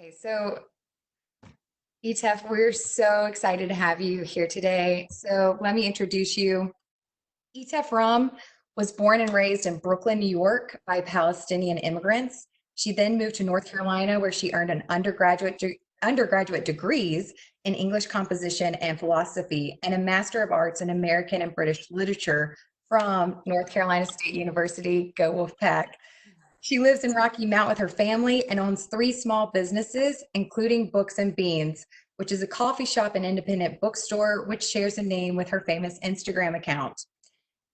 Okay, so Etaf, we're so excited to have you here today. So let me introduce you. Etaf Rum was born and raised in Brooklyn, New York by Palestinian immigrants. She then moved to North Carolina where she earned an undergraduate degrees in English composition and philosophy and a Master of Arts in American and British Literature from North Carolina State University. Go Wolfpack. She lives in Rocky Mount with her family and owns three small businesses, including Books and Beans, which is a coffee shop and independent bookstore, which shares a name with her famous Instagram account.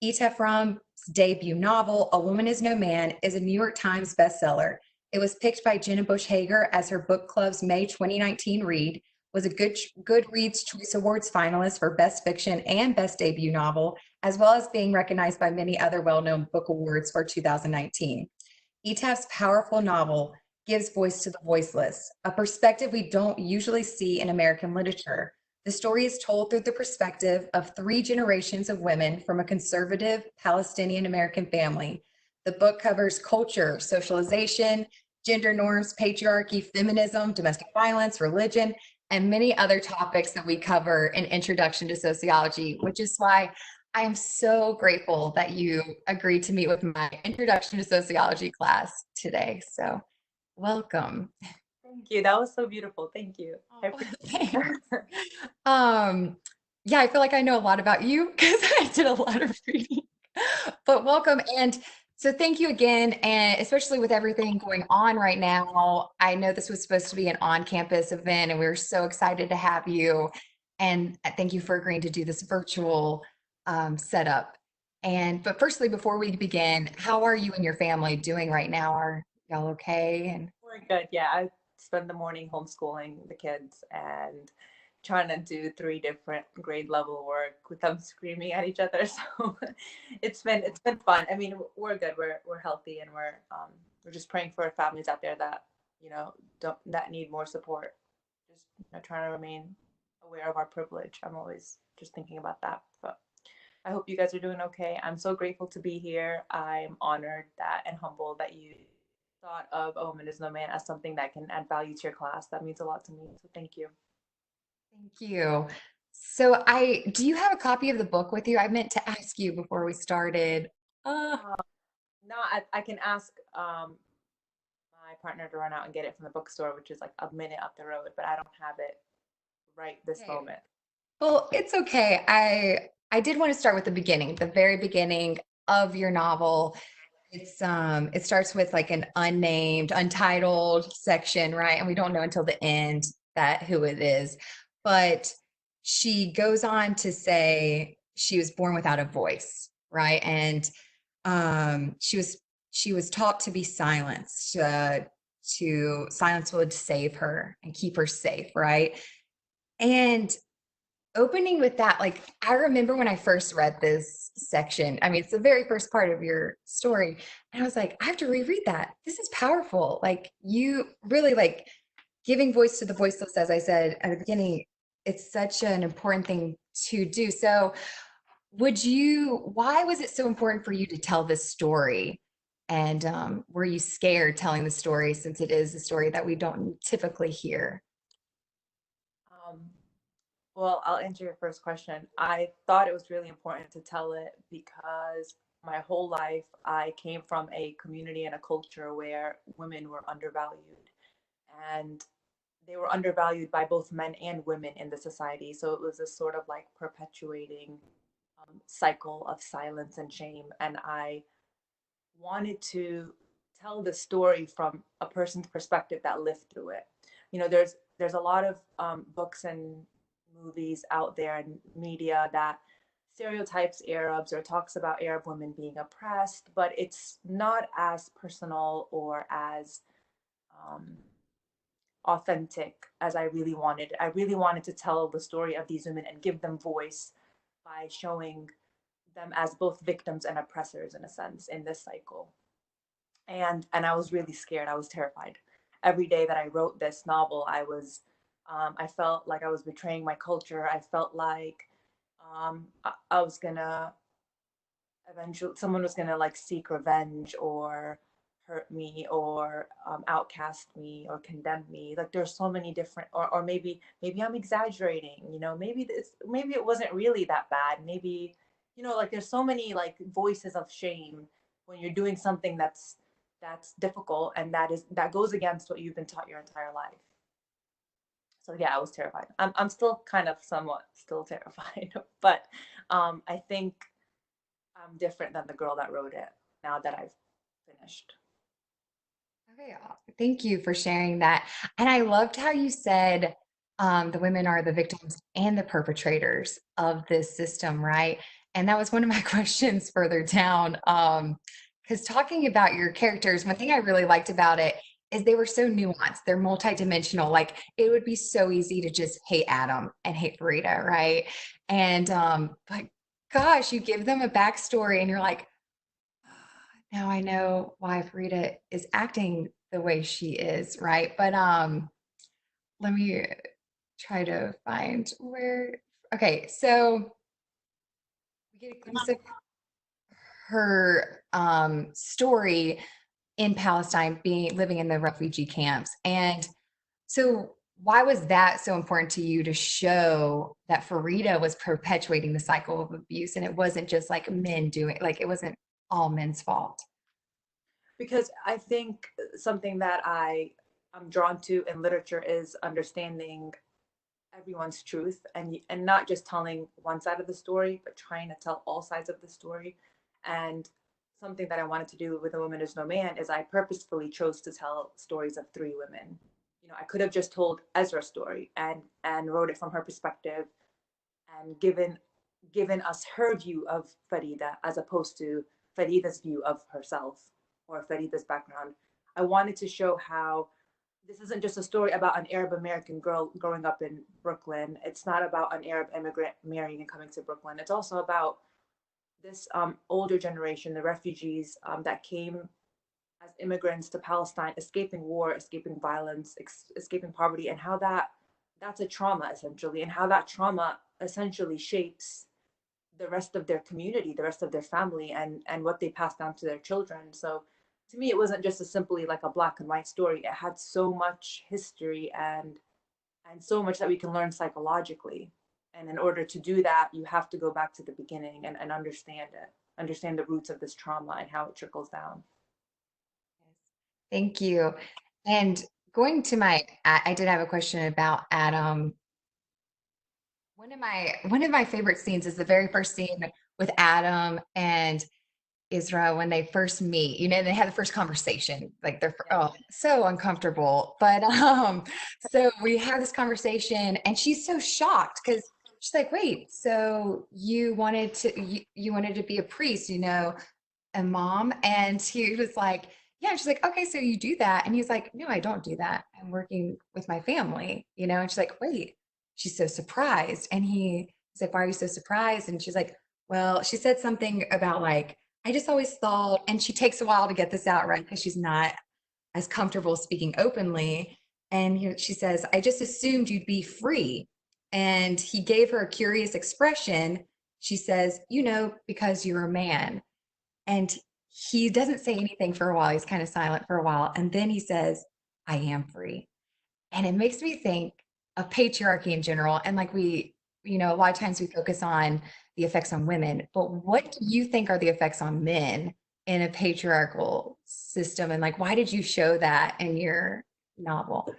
Etaf Rum's debut novel, A Woman Is No Man, is a New York Times bestseller. It was picked by Jenna Bush Hager as her book club's May 2019 read, was a Goodreads Choice Awards finalist for Best Fiction and Best Debut Novel, as well as being recognized by many other well-known book awards for 2019. Etaf's powerful novel gives voice to the voiceless, a perspective we don't usually see in American literature. The story is told through the perspective of three generations of women from a conservative Palestinian American family. The book covers culture, socialization, gender norms, patriarchy, feminism, domestic violence, religion, and many other topics that we cover in Introduction to Sociology, which is why I am so grateful that you agreed to meet with my Introduction to Sociology class today. So, welcome. Thank you. That was so beautiful. Thank you. I Oh, appreciate thanks. it. Um, yeah, I feel like I know a lot about you because I did a lot of reading. But welcome. And so thank you again. And especially with everything going on right now, I know this was supposed to be an on-campus event, and we were so excited to have you. And thank you for agreeing to do this virtual setup. But firstly, before we begin, how are you and your family doing right now? Are y'all okay? And We're good. Yeah, I spend the morning homeschooling the kids and trying to do three different grade level work with them screaming at each other. So it's been fun. I mean, we're good. We're healthy, and we're just praying for families out there that don't that need more support. Just trying to remain aware of our privilege. I'm always just thinking about that. But I hope you guys are doing okay. I'm so grateful to be here. I'm honored that and humbled that you thought of A Woman Is No Man as something that can add value to your class. That means a lot to me. So thank you. thank you. So I do you have a copy of the book with you? I meant to ask you before we started. Uh, Uh, no, I can ask my partner to run out and get it from the bookstore, which is like a minute up the road, but I don't have it right this okay. moment. Well, it's okay. I did want to start with the beginning, the very beginning of your novel. It starts with like an unnamed, untitled section, right? And we don't know until the end that who it is. But she goes on to say she was born without a voice, right? And she was taught to be silenced, to silence would save her and keep her safe, right? And opening with that, like I remember when I first read this section. I mean, it's the very first part of your story. And I was like, I have to reread that. This is powerful. Like you really like giving voice to the voiceless, as I said at the beginning, it's such an important thing to do. So why was it so important for you to tell this story? And were you scared telling the story since it is a story that we don't typically hear? Um, well, I'll answer your first question. I thought it was really important to tell it because my whole life I came from a community and a culture where women were undervalued. And they were undervalued by both men and women in the society. So it was a sort of like perpetuating cycle of silence and shame. And I wanted to tell the story from a person's perspective that lived through it. There's a lot of books and movies out there and media that stereotypes Arabs or talks about Arab women being oppressed, but it's not as personal or as um, authentic as I really wanted. I really wanted to tell the story of these women and give them voice by showing them as both victims and oppressors in a sense in this cycle. And I was really scared. I was terrified. Every day that I wrote this novel, I felt like I was betraying my culture. I felt like I was gonna eventually someone was gonna like seek revenge or hurt me or outcast me or condemn me. Like there's so many different, or maybe I'm exaggerating, you know, maybe it wasn't really that bad. Maybe, you know, like there's so many like voices of shame when you're doing something that's difficult and that goes against what you've been taught your entire life. So yeah, I was terrified. I'm still kind of somewhat still terrified, but I think I'm different than the girl that wrote it now that I've finished. Okay, thank you for sharing that. And I loved how you said the women are the victims and the perpetrators of this system, right? And that was one of my questions further down. Because talking about your characters, one thing I really liked about it is they were so nuanced. They're multidimensional. Like it would be so easy to just hate Adam and hate Farida, right? And but gosh, you give them a backstory and you're like, now I know why Farida is acting the way she is, right? But let me try to find where. Okay, so we get a glimpse of her story in Palestine, being living in the refugee camps, and so why was that so important to you to show that Farida was perpetuating the cycle of abuse, and it wasn't just like men doing, like it wasn't all men's fault? Because I think something that I'm drawn to in literature is understanding everyone's truth and not just telling one side of the story, but trying to tell all sides of the story. And something that I wanted to do with A Woman Is No Man is I purposefully chose to tell stories of three women. You know, I could have just told Ezra's story and wrote it from her perspective and given us her view of Farida as opposed to Farida's view of herself or Farida's background. I wanted to show how this isn't just a story about an Arab American girl growing up in Brooklyn. It's not about an Arab immigrant marrying and coming to Brooklyn. It's also about this older generation, the refugees that came as immigrants to Palestine, escaping war, escaping violence, escaping poverty, and how that's a trauma essentially, and how that trauma essentially shapes the rest of their community, the rest of their family, and what they pass down to their children. So to me, it wasn't just a simply like a black and white story. It had so much history and so much that we can learn psychologically. And in order to do that, you have to go back to the beginning and understand it, understand the roots of this trauma and how it trickles down. Thank you. And going to I did have a question about Adam. One of my favorite scenes is the very first scene with Adam and Israel when they first meet. You know, they have the first conversation, like they're Yeah. oh, so uncomfortable. But so we have this conversation, and she's so shocked because she's like, "Wait, so you wanted to be a priest, you know, a mom?" And he was like, "Yeah." And she's like, "Okay, so you do that?" And he's like, "No, I don't do that. I'm working with my family, you know." And she's like, "Wait." She's so surprised. And he's like, "Why are you so surprised?" And she's like, "Well," she said something about like, "I just always thought," and she takes a while to get this out, right? Because she's not as comfortable speaking openly. And she says, "I just assumed you'd be free." And he gave her a curious expression. She says, "You know, because you're a man." And he doesn't say anything for a while. He's kind of silent for a while. And then he says, "I am free." And it makes me think of patriarchy in general. And like a lot of times we focus on the effects on women, but what do you think are the effects on men in a patriarchal system? And like, why did you show that in your novel?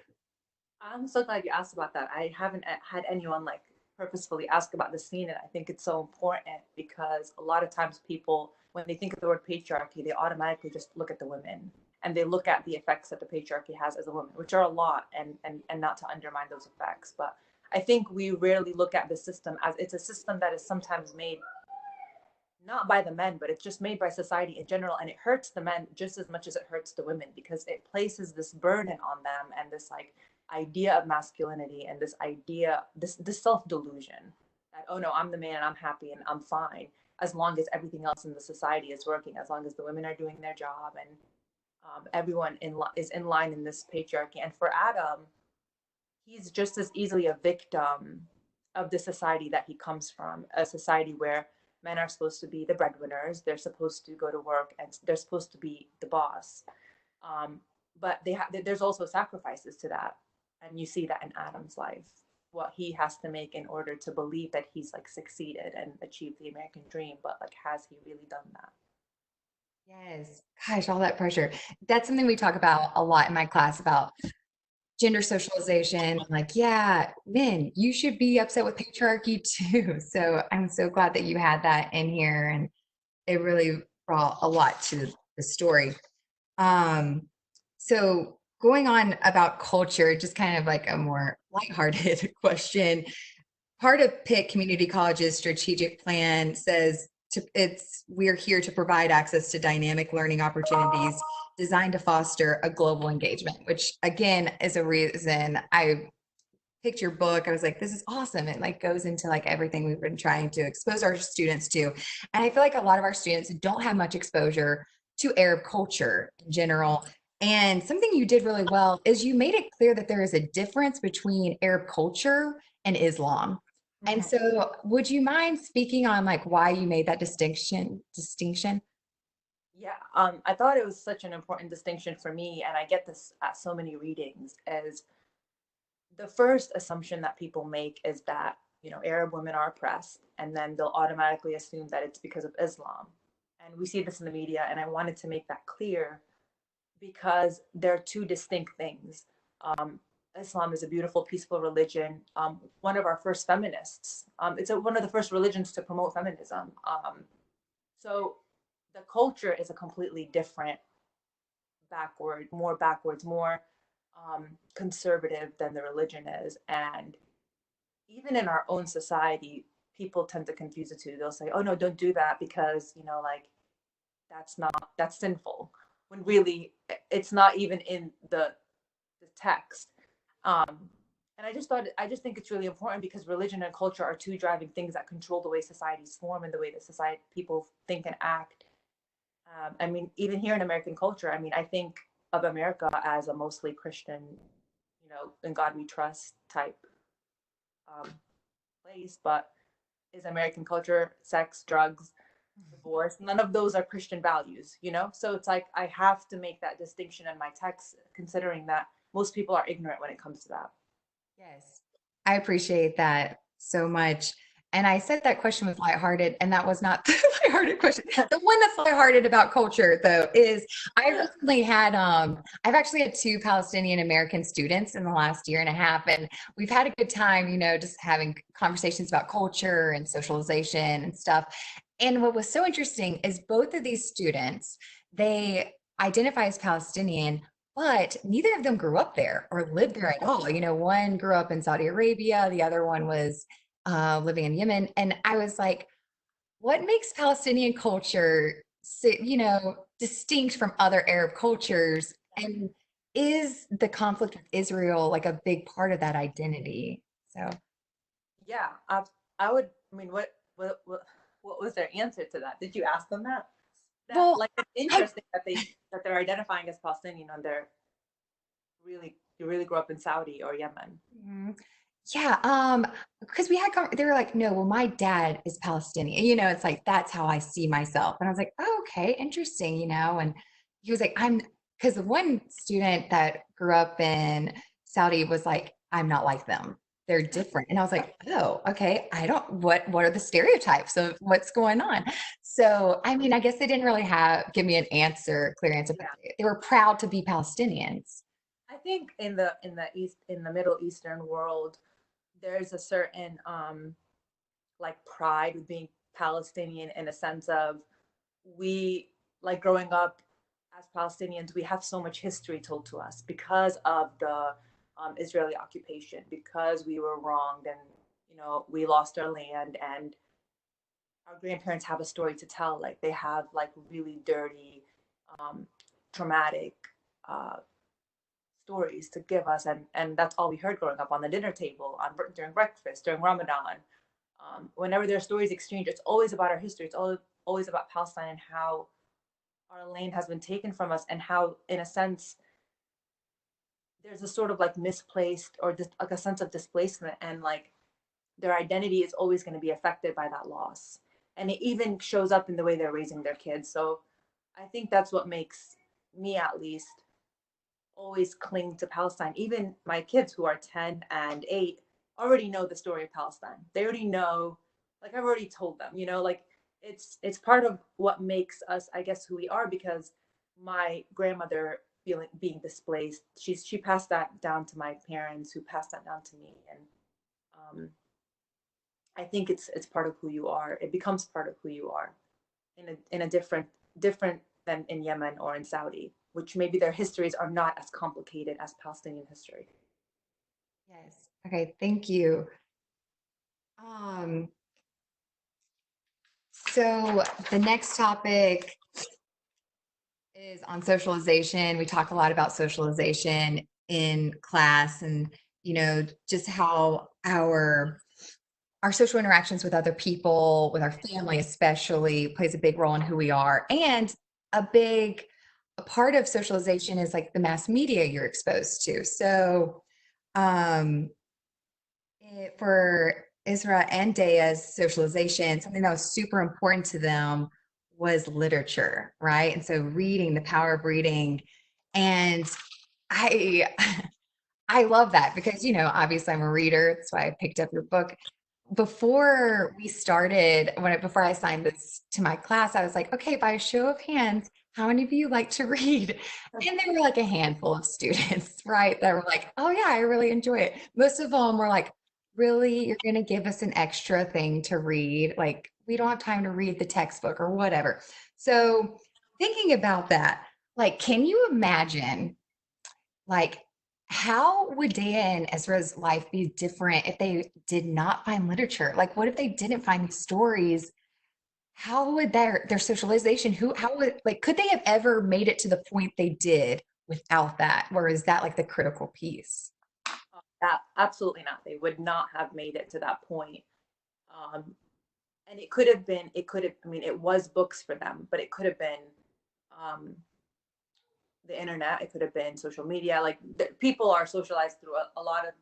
I'm so glad you asked about that. I haven't had anyone like purposefully ask about the scene, and I think it's so important because a lot of times people, when they think of the word patriarchy, they automatically just look at the women and they look at the effects that the patriarchy has as a woman, which are a lot, and not to undermine those effects. But I think we rarely look at the system as it's a system that is sometimes made not by the men, but it's just made by society in general. And it hurts the men just as much as it hurts the women because it places this burden on them and this like idea of masculinity and this idea, this self delusion that, oh no, I'm the man and I'm happy and I'm fine as long as everything else in the society is working, as long as the women are doing their job and everyone is in line in this patriarchy. And for Adam, he's just as easily a victim of the society that he comes from, a society where men are supposed to be the breadwinners, they're supposed to go to work and they're supposed to be the boss. Um, but there's also sacrifices to that, and you see that in Adam's life, what he has to make in order to believe that he's like succeeded and achieved the American dream. But like, has he really done that? Yes. Gosh, all that pressure. That's something we talk about a lot in my class about gender socialization. Like, yeah, men, you should be upset with patriarchy too. So I'm so glad that you had that in here, and it really brought a lot to the story. Um, so going on about culture, just kind of like a more lighthearted question. Part of Pitt Community College's strategic plan says we're here to provide access to dynamic learning opportunities designed to foster a global engagement, which again is a reason I picked your book. I was like, this is awesome. It like goes into like everything we've been trying to expose our students to. And I feel like a lot of our students don't have much exposure to Arab culture in general. And something you did really well is you made it clear that there is a difference between Arab culture and Islam. And Mhm. so would you mind speaking on like why you made that distinction? Yeah, I thought it was such an important distinction for me, and I get this at so many readings, is the first assumption that people make is that, Arab women are oppressed, and then they'll automatically assume that it's because of Islam. And we see this in the media, and I wanted to make that clear because they're two distinct things. Um, Islam is a beautiful, peaceful religion. One of our first feminists. One of the first religions to promote feminism. So the culture is a completely different, backwards, more conservative than the religion is. And even in our own society, people tend to confuse the two. They'll say, "Oh no, don't do that because like that's sinful," when really it's not even in the text. Um, and I just think it's really important because religion and culture are two driving things that control the way societies form and the way that society people think and act. I mean, even here in American culture, I mean, I think of America as a mostly Christian, in God we trust type um, place, but is American culture, sex, drugs, divorce, none of those are Christian values. So it's like I have to make that distinction in my text, considering that most people are ignorant when it comes to that. Yes, I appreciate that so much. And I said that question was lighthearted, and that was not the lighthearted question. The one that's lighthearted about culture, though, is I've actually had two Palestinian American students in the last year and a half, and we've had a good time, just having conversations about culture and socialization and stuff. And what was so interesting is both of these students, they identify as Palestinian, but neither of them grew up there or lived there at all. One grew up in Saudi Arabia, the other one was living in Yemen. And I was like, what makes Palestinian culture, distinct from other Arab cultures? And is the conflict with Israel like a big part of that identity? So, Yeah, I would. I mean, what was their answer to that? Did you ask them that? That well, like it's I interesting that they're identifying as Palestinian and they're you really grew up in Saudi or Yemen. Mhm. Yeah, because they were like, no, well, my dad is Palestinian. It's like that's how I see myself. And I was like, oh, okay, interesting, and he was like, because the one student that grew up in Saudi was like, I'm not like them. They're different. And I was like, oh, okay. I don't what are the stereotypes of what's going on? So I mean, I guess they didn't really give me an answer, clear answer, but Yeah, they were proud to be Palestinians. I think in the Middle Eastern world, there's a certain like pride with being Palestinian in a sense of we like growing up as Palestinians, we have so much history told to us because of the Israeli occupation, because we were wronged and we lost our land, and our grandparents have a story to tell. Like they have like really dirty, um, traumatic uh, stories to give us, and that's all we heard growing up on the dinner table, during breakfast, during Ramadan. Whenever there are stories exchanged, it's always about our history. It's always about Palestine and how our land has been taken from us, and how, in a sense, there's a sort of like misplaced or just like a sense of displacement, and like their identity is always going to be affected by that loss. And it even shows up in the way they're raising their kids. So I think that's what makes me, at least, always cling to Palestine. Even my kids who are 10 and 8 already know the story of Palestine. They already know, like I've already told them, like it's part of what makes us, I guess, who we are, because my grandmother being displaced, she passed that down to my parents, who passed that down to me. And um, I think it's part of who you are. It becomes part of who you are in a different than in Yemen or in Saudi, which maybe their histories are not as complicated as Palestinian history. Yes. Okay, thank you. Um, so the next topic is on socialization. We talk a lot about socialization in class and, just how our social interactions with other people, with our family especially, plays a big role in who we are. And a part of socialization is like the mass media you're exposed to. So, um, for Isra and Daya's socialization, something that was super important to them was literature, right? And so reading, the power of reading. And I I love that because, obviously I'm a reader. That's why I picked up your book. Before we started, before I signed this to my class, I was like, okay, by a show of hands, how many of you like to read? And there were like a handful of students, right, that were like, oh yeah, I really enjoy it. Most of them were like, really, you're going to give us an extra thing to read? Like, we don't have time to read the textbook or whatever. So thinking about that, like, can you imagine like, how would Dea and Ezra's life be different if they did not find literature? Like, what if they didn't find these stories? How would their socialization, how would, like, could they have ever made it to the point they did without that? Or is that like the critical piece? That absolutely not. They would not have made it to that point. Um, and it could have been, I mean, it was books for them, but it could have been um, the internet. It could have been social media. Like people are socialized through a lot of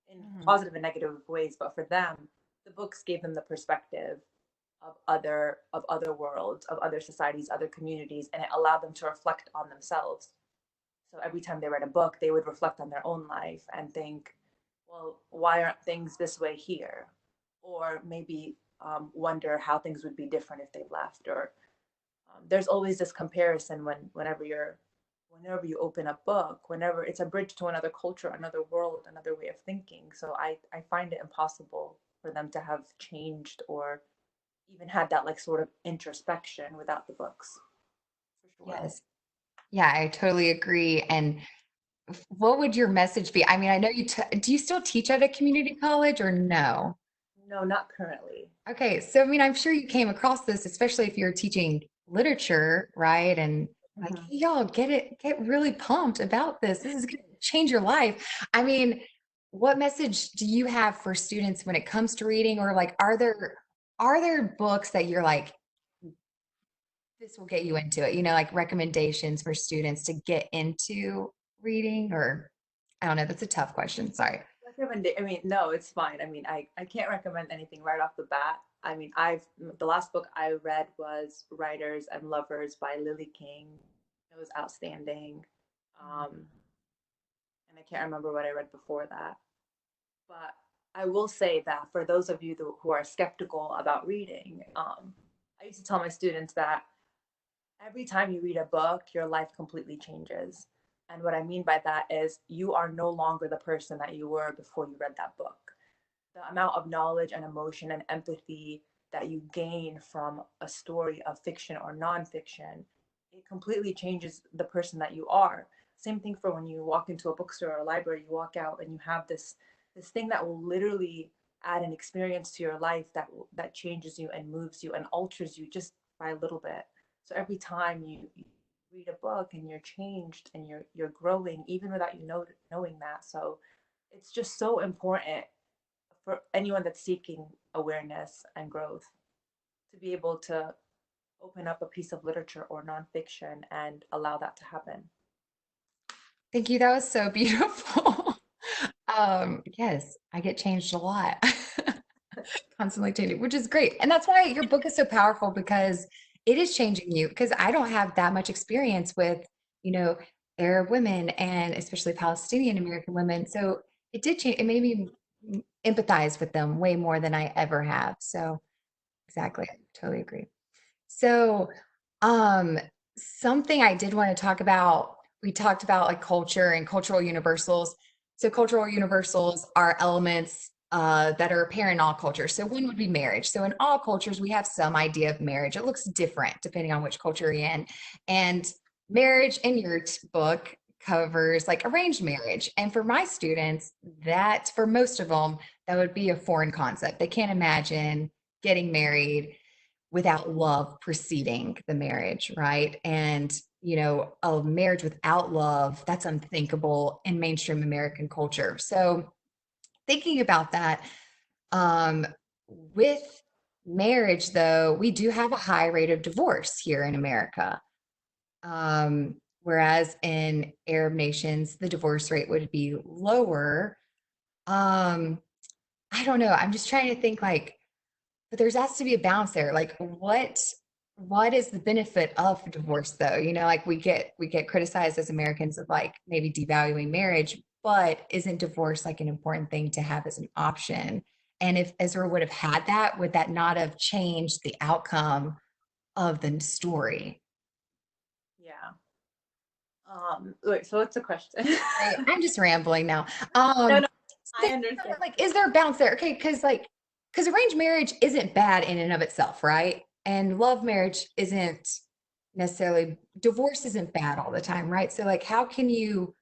in Mhm. positive and negative ways, but for them, the books gave them the perspective of other worlds, of other societies, other communities, and it allowed them to reflect on themselves. So every time they read a book, they would reflect on their own life and think, well, why aren't things this way here? Or maybe wonder how things would be different if they left. Or there's always this comparison whenever you open a book, whenever it's a bridge to another culture, another world, another way of thinking. So I find it impossible for them to have changed or even had that like sort of introspection without the books, for sure. Yes. Yeah, I totally agree. And what would your message be? I mean, I know do you still teach at a community college or no? No, not currently. Okay, so I mean, I'm sure you came across this, especially if you're teaching literature, right? And like, Mhm. hey, y'all, get really pumped about this. This is going to change your life. I mean, what message do you have for students when it comes to reading, or like, are there books that you're like, this will get you into it? Like recommendations for students to get into reading, or I don't know. That's a tough question. Sorry. I mean, no, it's fine. I mean, I can't recommend anything right off the bat. I mean, the last book I read was Writers and Lovers by Lily King. It was outstanding. Um, and I can't remember what I read before that. But I will say that for those of you who are skeptical about reading, I used to tell my students that every time you read a book, your life completely changes. And what I mean by that is you are no longer the person that you were before you read that book. The amount of knowledge and emotion and empathy that you gain from a story of fiction or nonfiction, it completely changes the person that you are. Same thing for when you walk into a bookstore or a library, you walk out and you have this thing that will literally add an experience to your life that changes you and moves you and alters you just by a little bit. So every time you read a book and you're changed and you're growing even without knowing that. So it's just so important for anyone that's seeking awareness and growth to be able to open up a piece of literature or nonfiction and allow that to happen. Thank you. That was so beautiful. Yes, I get changed a lot. Constantly changing, which is great. And that's why your book is so powerful because it is changing you. Because I don't have that much experience with, you know, Arab women and especially Palestinian American women. So it did change. It made me empathize with them way more than I ever have. So exactly, I totally agree. So, um, something I did want to talk about, we talked about like culture and cultural universals. So, cultural universals are elements that are apparent in all cultures. So, one would be marriage. So, in all cultures, we have some idea of marriage. It looks different depending on which culture you're in. And marriage in your book covers like arranged marriage. And for my students, that for most of them, that would be a foreign concept. They can't imagine getting married without love preceding the marriage, right? And, a marriage without love, that's unthinkable in mainstream American culture. So, thinking about that, um, with marriage, though, we do have a high rate of divorce here in America. Whereas in Arab nations, the divorce rate would be lower. Um, I don't know. I'm just trying to think like, but there's has to be a balance there. Like what is the benefit of divorce though? Like we get criticized as Americans of like maybe devaluing marriage, but isn't divorce like an important thing to have as an option? And if Ezra would have had that, would that not have changed the outcome of the story? Yeah. Wait, so what's the question? Right. I'm just rambling now. No, Um, no, I think understand. like, is there a balance there? Okay, because arranged marriage isn't bad in and of itself, right? And love marriage isn't necessarily, divorce isn't bad all the time, right? So like, how can you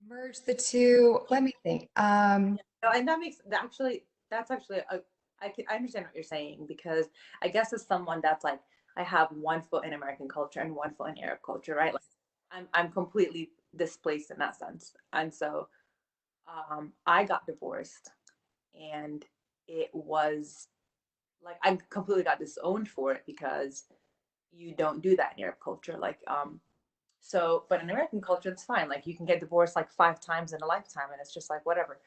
merge the two? Let me think. No, and that's actually I understand what you're saying because I guess as someone that's like I have one foot in American culture and one foot in Arab culture, right? Like I'm completely displaced in that sense. And so I got divorced and it was like I completely got disowned for it because you don't do that in Arab culture. But in American culture, it's fine. Like you can get divorced like 5 times in a lifetime, and it's just like whatever.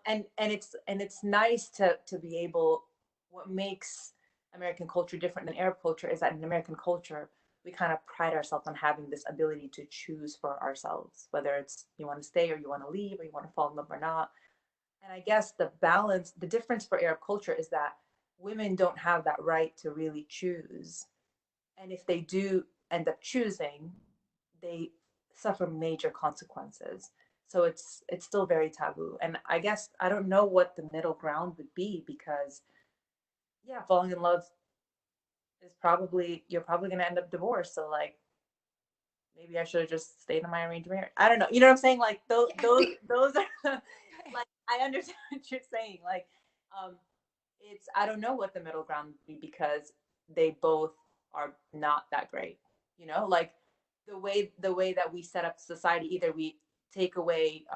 And it's nice to be able. What makes American culture different than Arab culture is that in American culture, we kind of pride ourselves on having this ability to choose for ourselves, whether it's you want to stay or you want to leave or you want to fall in love or not. And I guess the difference for Arab culture is that women don't have that right to really choose. And if they do end up choosing, they suffer major consequences. So it's still very taboo. And I guess I don't know what the middle ground would be because yeah, falling in love is probably you're probably gonna end up divorced. So like maybe I should have just stayed in my arranged marriage. I don't know. You know what I'm saying? Like those Yeah, those are like I understand what you're saying. Like um it's I don't know what the middle ground would be because they both are not that great. Like the way that we set up society, either we take away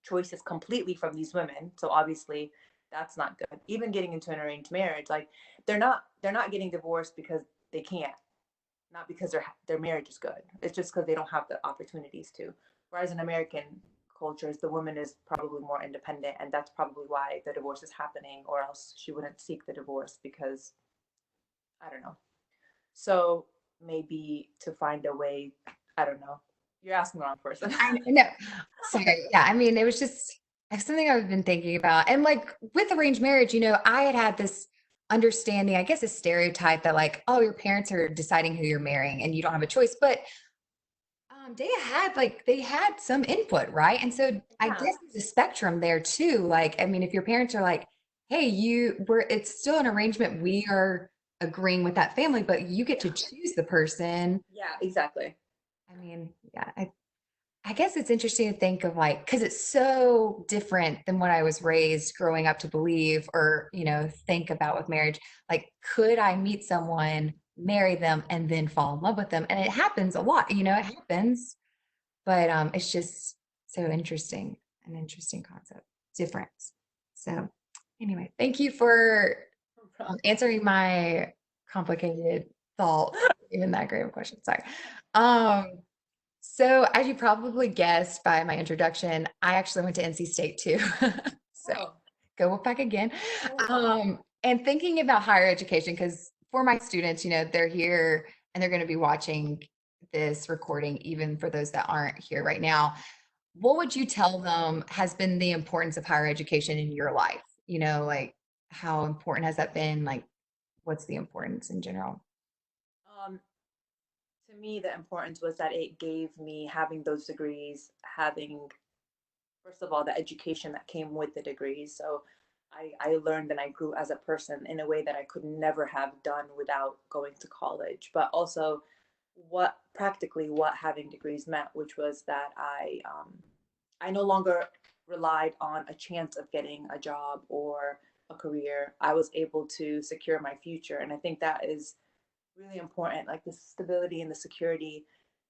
choices completely from these women. So obviously that's not good. Even getting into an arranged marriage, like they're not getting divorced because they can't, not because their marriage is good. It's just because they don't have the opportunities to. Whereas in American cultures, the woman is probably more independent, and that's probably why the divorce is happening, or else she wouldn't seek the divorce because I don't know. So maybe to find a way, I don't know. You're asking the wrong person. I know. Sorry. Yeah, I mean, it was just something I've been thinking about. And like with arranged marriage, I had this understanding, I guess a stereotype that like, oh, your parents are deciding who you're marrying and you don't have a choice. But they had some input, right? And so I Yeah. guess there's a spectrum there too. Like, I mean, if your parents are like, hey, it's still an arrangement, we are agreeing with that family, but you get to Yeah. choose the person. Yeah. Exactly. I mean, yeah, I guess it's interesting to think of like, because it's so different than what I was raised growing up to believe or, think about with marriage. Like, could I meet someone, marry them, and then fall in love with them? And it happens a lot, it happens, but it's just so interesting, an interesting concept, different. So, anyway, thank you for answering my complicated thought, even that great of a question. Sorry. Um, so, as you probably guessed by my introduction, I actually went to NC State too. So, Oh. go back again. And thinking about higher education, because for my students, they're here and they're going to be watching this recording, even for those that aren't here right now, what would you tell them has been the importance of higher education in your life? Like how important has that been? Like, what's the importance in general? Um, to me, the importance was that it gave me having those degrees, having, first of all, the education that came with the degrees. So I learned and I grew as a person in a way that I could never have done without going to college. But also, what practically what having degrees meant, which was that I no longer relied on a chance of getting a job or a career. I was able to secure my future, and I think that is really important. Like the stability and the security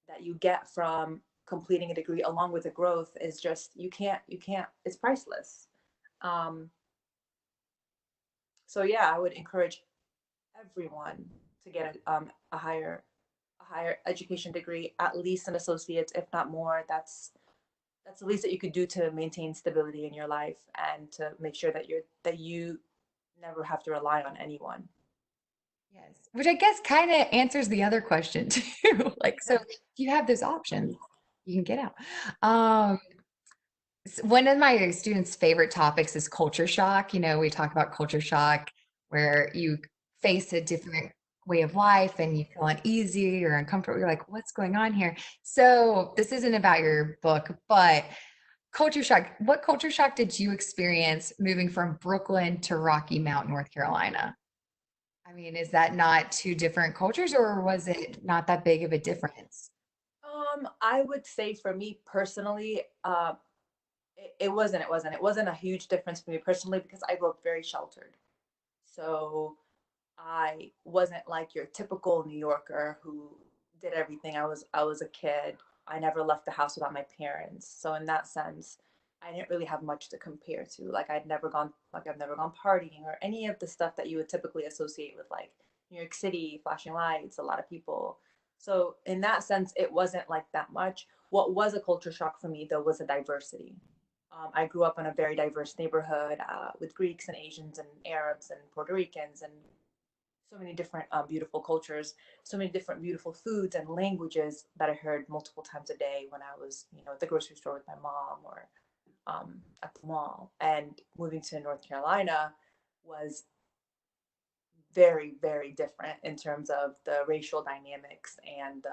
that you get from completing a degree, along with the growth, is just you can't. It's priceless. Um, so yeah, I would encourage everyone to get a higher education degree, at least an associate's, if not more. That's the least that you could do to maintain stability in your life and to make sure that you never have to rely on anyone. Yes, which I guess kind of answers the other question too. Like, so if you have those options, you can get out. Um, One of my students' favorite topics is culture shock. We talk about culture shock where you face a different way of life and you feel uneasy or uncomfortable. You're like, what's going on here? So this isn't about your book, but culture shock. What culture shock did you experience moving from Brooklyn to Rocky Mount, North Carolina? I mean, is that not two different cultures or was it not that big of a difference? I would say for me personally, it wasn't a huge difference for me personally because I grew up very sheltered. So I wasn't like your typical New Yorker who did everything. I was a kid. I never left the house without my parents. So in that sense, I didn't really have much to compare to. I've never gone partying or any of the stuff that you would typically associate with like New York City, flashing lights, a lot of people. So in that sense, it wasn't like that much. What was a culture shock for me though was the diversity. I grew up in a very diverse neighborhood with Greeks and Asians and Arabs and Puerto Ricans and so many different beautiful cultures, so many different beautiful foods and languages that I heard multiple times a day when I was, at the grocery store with my mom or at the mall. And moving to North Carolina was very, very different in terms of the racial dynamics and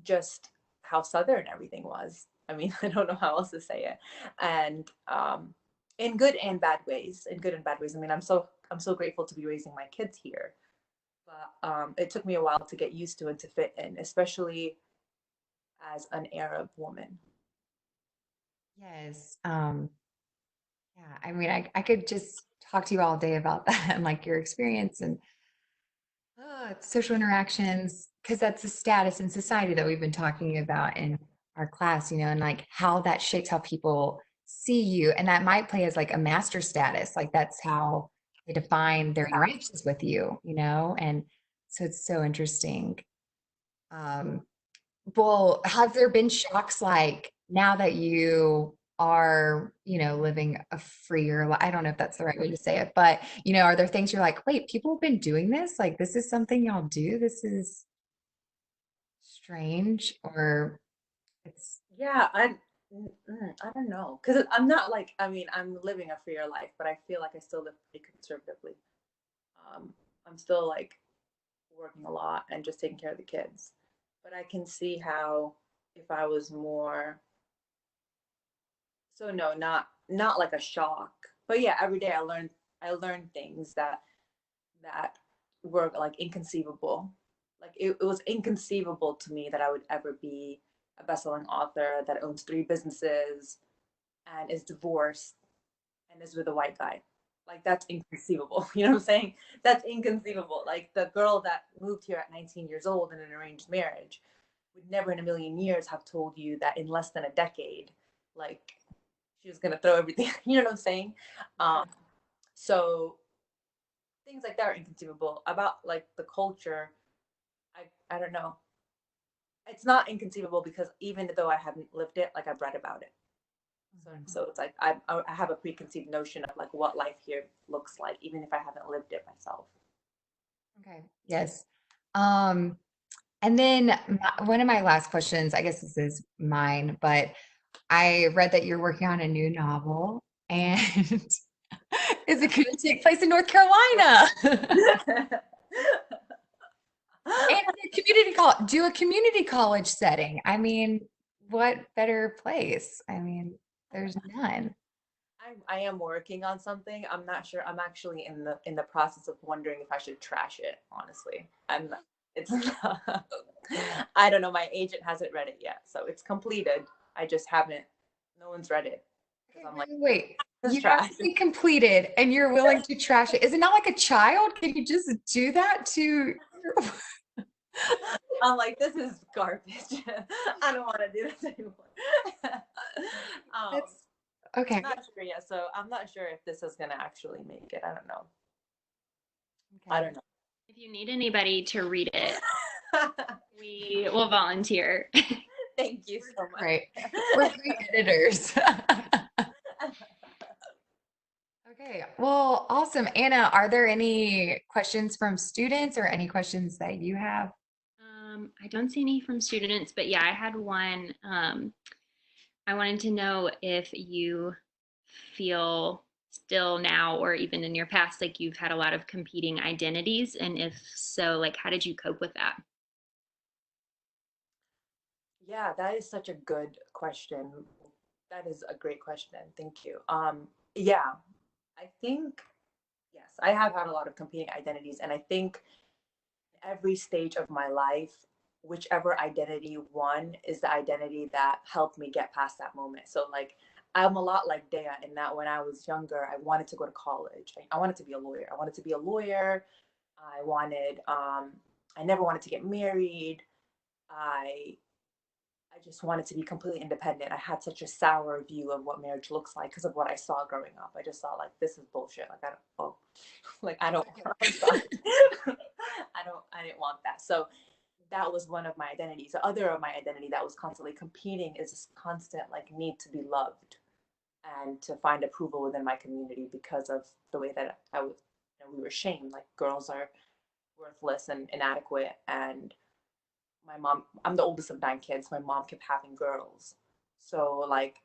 just how southern everything was. I mean, I don't know how else to say it. And in good and bad ways. In good and bad ways. I mean, I'm so grateful to be raising my kids here, but it took me a while to get used to and to fit in, especially as an Arab woman. Yes. Yeah, I mean, I could just talk to you all day about that and like your experience and social interactions, because that's the status in society that we've been talking about in our class, and like how that shapes how people see you. And that might play as like a master status, like that's how they define their interactions with you. And so it's so interesting. Um, Well, have there been shocks like now that you are, living a freer life? I don't know if that's the right way to say it, but, are there things you're like, wait, people have been doing this? Like, this is something y'all do? This is strange, or it's, Yeah, I don't know, because I'm not like, I mean, I'm living a freer life, but I feel like I still live pretty conservatively. Um, I'm still like working a lot and just taking care of the kids, but I can see how if I was more, so no, not like a shock, but yeah, every day I learned things that were like inconceivable. Like it was inconceivable to me that I would ever be a best-selling author that owns three businesses and is divorced and is with a white guy. Like that's inconceivable. You know what I'm saying? That's inconceivable. Like the girl that moved here at 19 years old in an arranged marriage would never in a million years have told you that in less than a decade, like she was gonna throw everything. You know what I'm saying? Um, so things like that are inconceivable. About like the culture, I don't know. It's not inconceivable because even though I haven't lived it, like I've read about it. So it's like I have a preconceived notion of like what life here looks like, even if I haven't lived it myself. okay. Yes. Um, And then one of my last questions, I guess this is mine, but I read that you're working on a new novel and is it going to take place in North Carolina? And a community college, do a community college setting. I mean, what better place? I mean, there's none. I am working on something. I'm not sure. I'm actually in the process of wondering if I should trash it. Honestly, I'm not, it's not, I don't know. My agent hasn't read it yet, so it's completed. I just haven't. No one's read it because Okay, I'm like, wait. this is You have trash. something completed and you're willing to trash it. Is it not like a child? Can you just do that to I'm like, this is garbage. I don't want to do this anymore. um, That's okay. not sure yet. So I'm not sure if this is gonna actually make it. I don't know. I Okay. don't know. If you need anybody to read it, we will volunteer. Thank you so much. Great. We're great editors. Okay. Well, awesome. Anna, are there any questions from students or any questions that you have? I don't see any from students, but yeah, I had one. I wanted to know if you feel still now or even in your past, like you've had a lot of competing identities, and if so, like how did you cope with that? Yeah, that is such a good question. That is a great question. Thank you. Yeah, I think yes, I have had a lot of competing identities, and I think every stage of my life, whichever identity won is the identity that helped me get past that moment. So like I'm a lot like Dea in that when I was younger, I wanted to go to college. I wanted to be a lawyer. I wanted to be a lawyer. I wanted I never wanted to get married. I I just wanted to be completely independent. I had such a sour view of what marriage looks like because of what I saw growing up. I just thought like this is bullshit. Like I don't oh like I don't I'm sorry. I didn't want that. So that was one of my identities. The other of my identity that was constantly competing is this constant like need to be loved and to find approval within my community because of the way that I was, we were shamed. Like girls are worthless and inadequate. And my mom, I'm the oldest of 9 kids. My mom kept having girls. So like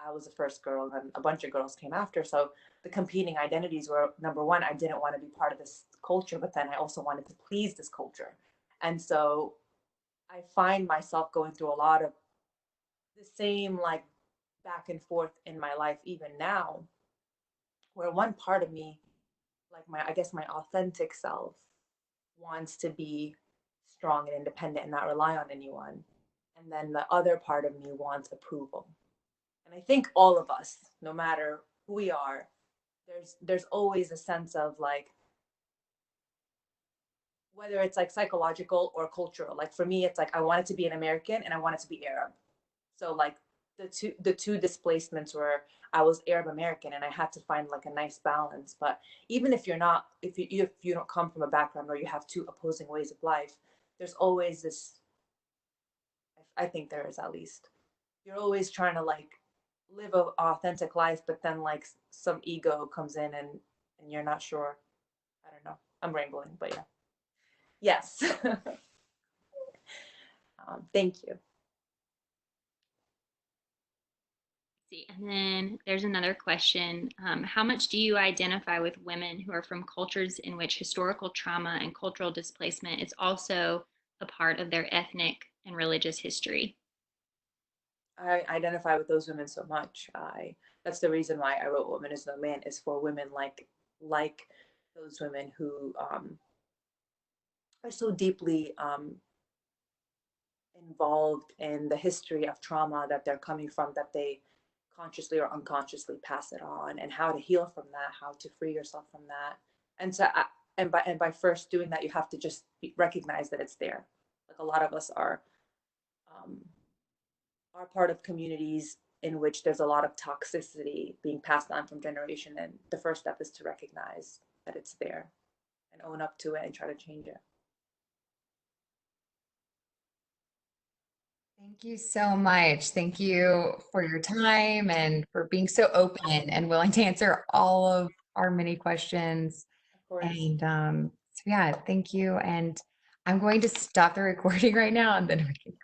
I was the first girl and a bunch of girls came after. So the competing identities were number one, I didn't want to be part of this culture, but then I also wanted to please this culture. And so I find myself going through a lot of the same like back and forth in my life even now, where one part of me, like my I guess my authentic self, wants to be strong and independent and not rely on anyone. And then the other part of me wants approval. And I think all of us, no matter who we are, there's always a sense of like whether it's like psychological or cultural. Like for me, it's like I wanted to be an American and I wanted to be Arab. So like the two displacements were I was Arab American and I had to find like a nice balance. But even if you're not, if you don't come from a background where you have two opposing ways of life, there's always this. I think there is at least. You're always trying to like live an authentic life, but then like some ego comes in and you're not sure. I don't know. I'm rambling, but yeah. Yes. Thank you. See, and then there's another question. How much do you identify with women who are from cultures in which historical trauma and cultural displacement is also a part of their ethnic and religious history? I identify with those women so much. That's the reason why I wrote "Woman Is No Man" is for women like those women who are so deeply involved in the history of trauma that they're coming from, that they consciously or unconsciously pass it on, and how to heal from that, how to free yourself from that. And so, and by first doing that, you have to just recognize that it's there. Like a lot of us um, are part of communities in which there's a lot of toxicity being passed on from generation, and the first step is to recognize that it's there and own up to it and try to change it. Thank you so much. Thank you for your time and for being so open and willing to answer all of our many questions. Of course. And so, yeah, thank you. And I'm going to stop the recording right now and then we can